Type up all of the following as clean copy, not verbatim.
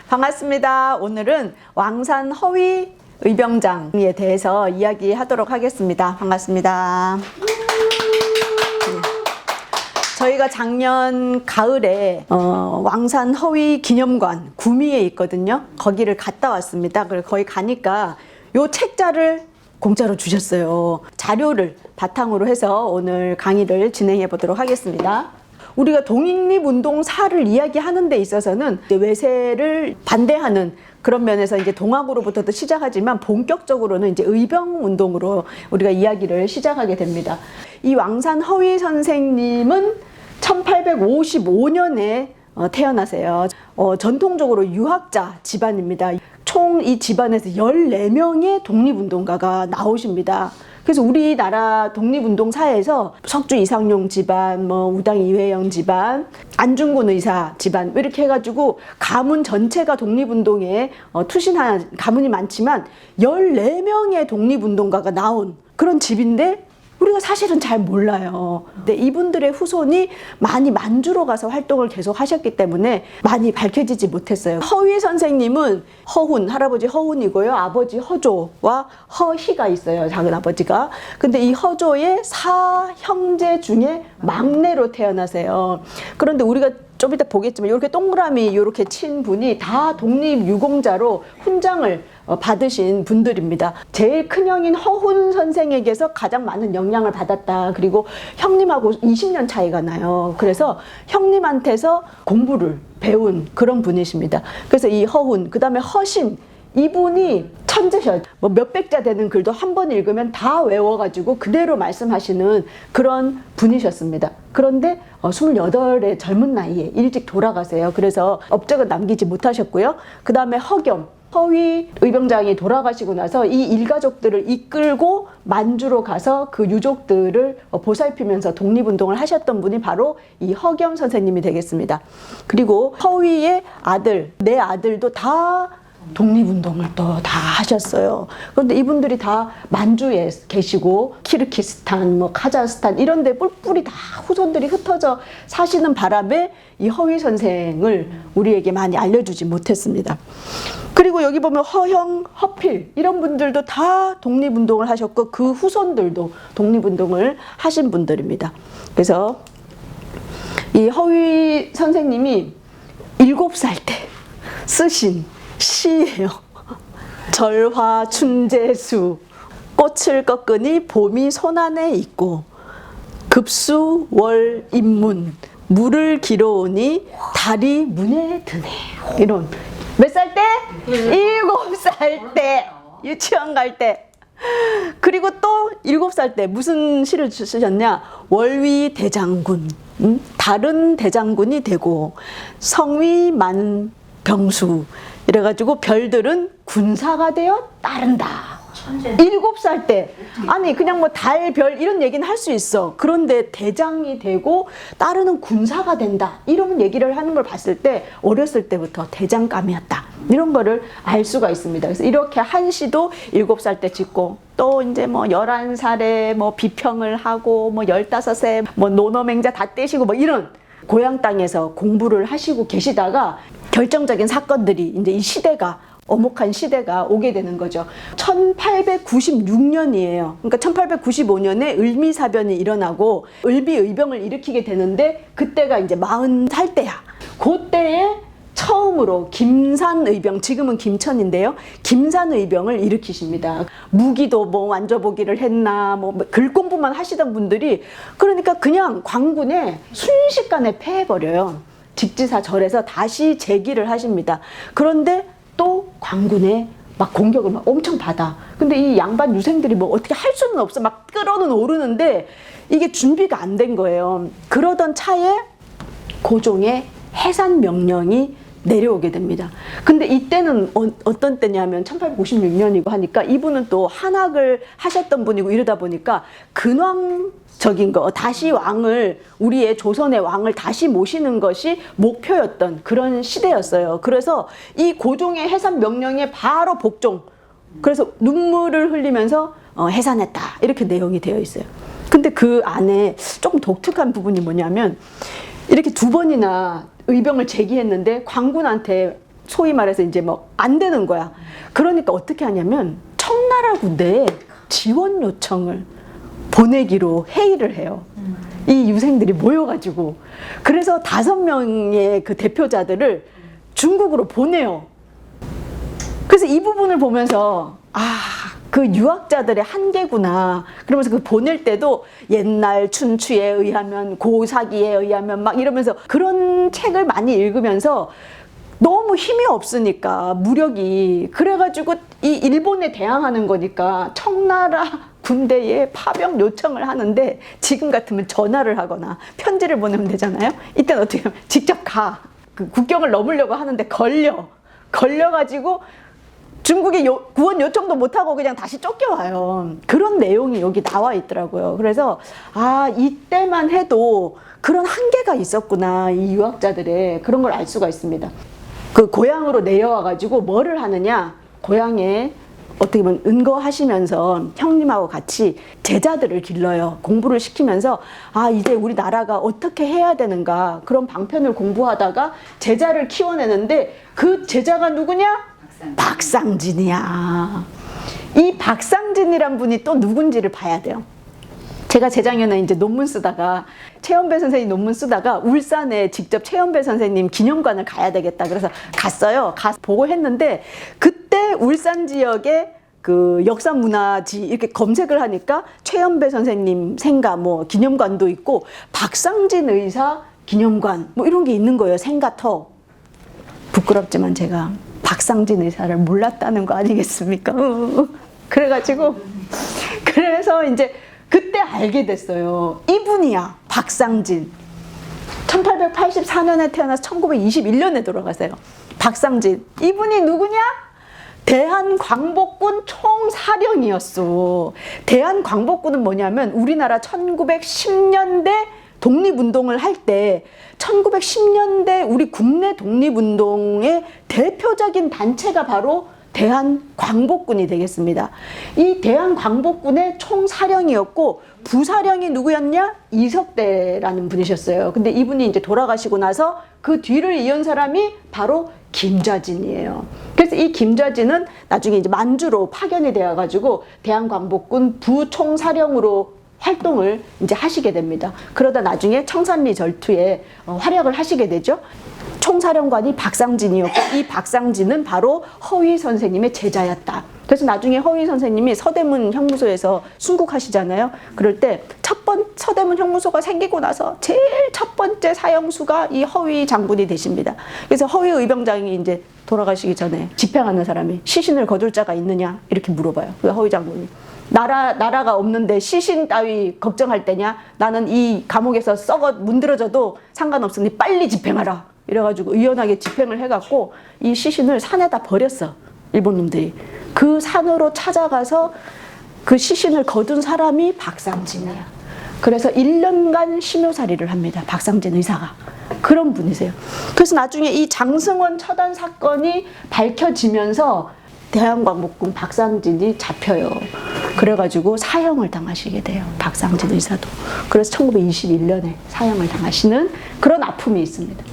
반갑습니다. 오늘은 왕산 허위 의병장에 대해서 이야기하도록 하겠습니다. 반갑습니다. 저희가 작년 가을에 왕산 허위 기념관 구미에 있거든요. 거기를 갔다 왔습니다. 그래서 거기 가니까 요 책자를 공짜로 주셨어요. 자료를 바탕으로 해서 오늘 강의를 진행해 보도록 하겠습니다. 우리가 독립운동사를 이야기하는 데 있어서는 외세를 반대하는 그런 면에서 이제 동학으로부터도 시작하지만 본격적으로는 이제 의병운동으로 우리가 이야기를 시작하게 됩니다. 이 왕산 허위 선생님은 1855년에 태어나세요. 전통적으로 유학자 집안입니다. 총 이 집안에서 14명의 독립운동가가 나오십니다. 그래서 우리나라 독립운동사에서 석주 이상용 집안, 우당 이회영 집안, 안중근 의사 집안 이렇게 해가지고 가문 전체가 독립운동에 투신한 가문이 많지만 14명의 독립운동가가 나온 그런 집인데 우리가 사실은 잘 몰라요. 근데 이분들의 후손이 많이 만주로 가서 활동을 계속 하셨기 때문에 많이 밝혀지지 못했어요. 허위 선생님은 허훈, 할아버지 허훈이고요. 아버지 허조와 허희가 있어요. 작은 아버지가. 근데 이 허조의 4형제 중에 막내로 태어나세요. 그런데 우리가 좀 이따 보겠지만 이렇게 동그라미 이렇게 친 분이 다 독립유공자로 훈장을 받으신 분들입니다. 제일 큰형인 허훈 선생에게서 가장 많은 영향을 받았다. 그리고 형님하고 20년 차이가 나요. 그래서 형님한테서 공부를 배운 그런 분이십니다. 그래서 이 허훈, 그 다음에 허신, 이분이 천재셔. 몇백 자 되는 글도 한 번 읽으면 다 외워가지고 그대로 말씀하시는 그런 분이셨습니다. 그런데 28의 젊은 나이에 일찍 돌아가세요. 그래서 업적을 남기지 못하셨고요. 그 다음에 허겸, 허위 의병장이 돌아가시고 나서 이 일가족들을 이끌고 만주로 가서 그 유족들을 보살피면서 독립운동을 하셨던 분이 바로 이 허겸 선생님이 되겠습니다. 그리고 허위의 아들, 네 아들도 다 독립운동을 또 다 하셨어요. 그런데 이분들이 다 만주에 계시고 키르기스탄, 카자흐스탄 이런 데 뿔뿔이 다 후손들이 흩어져 사시는 바람에 이 허위 선생을 우리에게 많이 알려주지 못했습니다. 그리고 여기 보면 허형, 허필 이런 분들도 다 독립운동을 하셨고 그 후손들도 독립운동을 하신 분들입니다. 그래서 이 허위 선생님이 7살 때 쓰신 시예요. 절화춘제수 꽃을 꺾으니 봄이 손안에 있고 급수월입문 물을 길어오니 달이 문에 드네. 이런 몇 살 때? 7살 때 유치원 갈 때. 그리고 또 7살 때 무슨 시를 쓰셨냐? 월위 대장군, 다른 대장군이 되고 성위 만병수 이래가지고 별들은 군사가 되어 따른다. 7살 때. 아니 그냥 달, 별 이런 얘기는 할 수 있어. 그런데 대장이 되고 따르는 군사가 된다. 이런 얘기를 하는 걸 봤을 때 어렸을 때부터 대장감이었다. 이런 거를 알 수가 있습니다. 그래서 이렇게 한 시도 7살 때 짓고 또 이제 11살에 비평을 하고 15세 노노맹자 다 떼시고 이런 고향 땅에서 공부를 하시고 계시다가 결정적인 사건들이 이제 이 시대가 어목한 시대가 오게 되는 거죠. 1896년이에요. 그러니까 1895년에 을미사변이 일어나고 을비의병을 일으키게 되는데 그때가 이제 40살 때야. 그때에 처음으로 김산의병, 지금은 김천인데요. 김산의병을 일으키십니다. 무기도 완져보기를 했나, 글 공부만 하시던 분들이 그러니까 그냥 광군에 순식간에 패해버려요. 직지사 절에서 다시 재기를 하십니다. 그런데 또 광군에 공격을 엄청 받아. 근데 이 양반 유생들이 어떻게 할 수는 없어. 끌어는 오르는데 이게 준비가 안 된 거예요. 그러던 차에 고종의 해산 명령이 내려오게 됩니다. 근데 이때는 어떤 때냐면 1896년이고 하니까 이분은 또 한학을 하셨던 분이고 이러다 보니까 근왕적인 거, 다시 왕을, 우리의 조선의 왕을 다시 모시는 것이 목표였던 그런 시대였어요. 그래서 이 고종의 해산 명령에 바로 복종, 그래서 눈물을 흘리면서 해산했다 이렇게 내용이 되어 있어요. 근데 그 안에 조금 독특한 부분이 뭐냐면 이렇게 2번이나 의병을 제기했는데 광군한테 소위 말해서 이제 뭐 안 되는 거야. 그러니까 어떻게 하냐면 청나라 군대에 지원 요청을 보내기로 회의를 해요. 이 유생들이 모여가지고. 그래서 5명의 그 대표자들을 중국으로 보내요. 그래서 이 부분을 보면서 그 유학자들의 한계구나. 그러면서 그 보낼 때도 옛날 춘추에 의하면, 고사기에 의하면 막 이러면서 그런 책을 많이 읽으면서 너무 힘이 없으니까 무력이, 그래가지고 이 일본에 대항하는 거니까 청나라 군대에 파병 요청을 하는데 지금 같으면 전화를 하거나 편지를 보내면 되잖아요. 이때는 어떻게 하면 직접 가. 그 국경을 넘으려고 하는데 걸려가지고 중국에 구원 요청도 못하고 그냥 다시 쫓겨와요. 그런 내용이 여기 나와 있더라고요. 그래서 이때만 해도 그런 한계가 있었구나, 이 유학자들의. 그런 걸 알 수가 있습니다. 그 고향으로 내려와가지고 뭐를 하느냐, 고향에 어떻게 보면 은거하시면서 형님하고 같이 제자들을 길러요. 공부를 시키면서 이제 우리 나라가 어떻게 해야 되는가, 그런 방편을 공부하다가 제자를 키워내는데 그 제자가 누구냐? 박상진이야. 이 박상진이란 분이 또 누군지를 봐야 돼요. 제가 재작년에 이제 논문 쓰다가, 최연배 선생님 논문 쓰다가 울산에 직접 최연배 선생님 기념관을 가야 되겠다 그래서 갔어요. 가서 보고 했는데, 그때 울산 지역에 그 역사문화지 이렇게 검색을 하니까 최연배 선생님 생가 뭐 기념관도 있고 박상진 의사 기념관 뭐 이런 게 있는 거예요. 생가터. 부끄럽지만 제가 박상진 의사를 몰랐다는 거 아니겠습니까? 그래가지고 그래서 이제 그때 알게 됐어요. 이분이야, 박상진. 1884년에 태어나서 1921년에 돌아가세요. 박상진. 이분이 누구냐? 대한광복군 총사령이었어. 대한광복군은 뭐냐면 우리나라 1910년대 독립운동을 할 때 1910년대 우리 국내 독립운동의 대표적인 단체가 바로 대한광복군이 되겠습니다. 이 대한광복군의 총사령이었고 부사령이 누구였냐? 이석대라는 분이셨어요. 근데 이분이 이제 돌아가시고 나서 그 뒤를 이은 사람이 바로 김좌진이에요. 그래서 이 김좌진은 나중에 이제 만주로 파견이 되어가지고 대한광복군 부총사령으로 활동을 이제 하시게 됩니다. 그러다 나중에 청산리 전투에 활약을 하시게 되죠. 총사령관이 박상진이었고 이 박상진은 바로 허위 선생님의 제자였다. 그래서 나중에 허위 선생님이 서대문 형무소에서 순국하시잖아요. 그럴 때 서대문 형무소가 생기고 나서 제일 첫 번째 사형수가 이 허위 장군이 되십니다. 그래서 허위 의병장이 이제 돌아가시기 전에 집행하는 사람이 시신을 거둘 자가 있느냐 이렇게 물어봐요. 그 허위 장군이. 나라가 없는데 시신 따위 걱정할 때냐? 나는 이 감옥에서 썩어 문드러져도 상관없으니 빨리 집행하라. 이래가지고 의연하게 집행을 해갖고 이 시신을 산에다 버렸어. 일본 놈들이. 그 산으로 찾아가서 그 시신을 거둔 사람이 박상진이야. 그래서 1년간 심요살이를 합니다. 박상진 의사가. 그런 분이세요. 그래서 나중에 이 장승원 처단 사건이 밝혀지면서 대한광복군 박상진이 잡혀요. 그래가지고 사형을 당하시게 돼요. 박상진 의사도. 그래서 1921년에 사형을 당하시는 그런 아픔이 있습니다.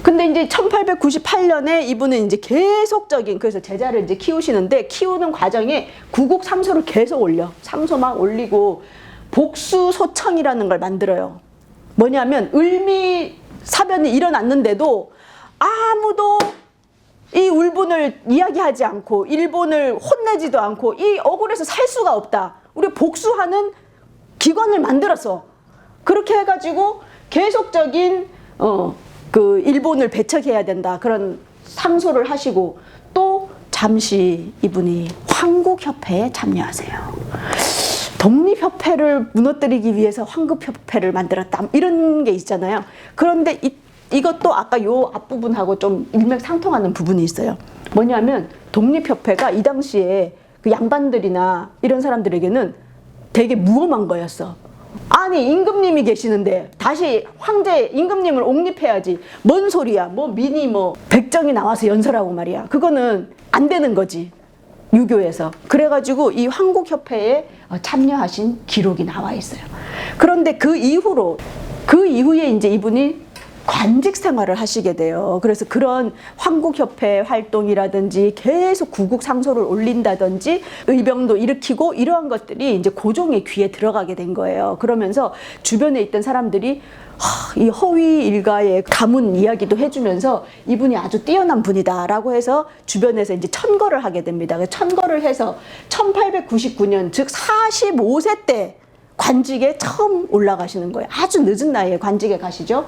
근데 이제 1898년에 이분은 이제 계속적인, 그래서 제자를 이제 키우시는데 키우는 과정에 구국 삼소를 계속 올려. 삼소 막 올리고 복수소청이라는 걸 만들어요. 뭐냐면 을미 사변이 일어났는데도 아무도 이 울분을 이야기하지 않고 일본을 혼내지도 않고 이 억울해서 살 수가 없다. 우리 복수하는 기관을 만들었어. 그렇게 해가지고 계속적인 그 일본을 배척해야 된다. 그런 상소를 하시고 또 잠시 이분이 황국협회에 참여하세요. 독립협회를 무너뜨리기 위해서 황국협회를 만들었다. 이런 게 있잖아요. 그런데 이것도 아까 요 앞부분하고 좀 일맥상통하는 부분이 있어요. 뭐냐면 독립협회가 이 당시에 그 양반들이나 이런 사람들에게는 되게 무엄한 거였어. 아니 임금님이 계시는데 다시 황제 임금님을 옹립해야지. 뭔 소리야. 뭐 민이 뭐 백정이 나와서 연설하고 말이야. 그거는 안 되는 거지. 유교에서. 그래가지고 이 황국협회에 참여하신 기록이 나와 있어요. 그런데 그 이후에 이제 이분이 관직 생활을 하시게 돼요. 그래서 그런 황국협회 활동이라든지 계속 구국상소를 올린다든지 의병도 일으키고 이러한 것들이 이제 고종의 귀에 들어가게 된 거예요. 그러면서 주변에 있던 사람들이 이 허위 일가의 가문 이야기도 해주면서 이분이 아주 뛰어난 분이다라고 해서 주변에서 이제 천거를 하게 됩니다. 천거를 해서 1899년 즉 45세 때 관직에 처음 올라가시는 거예요. 아주 늦은 나이에 관직에 가시죠.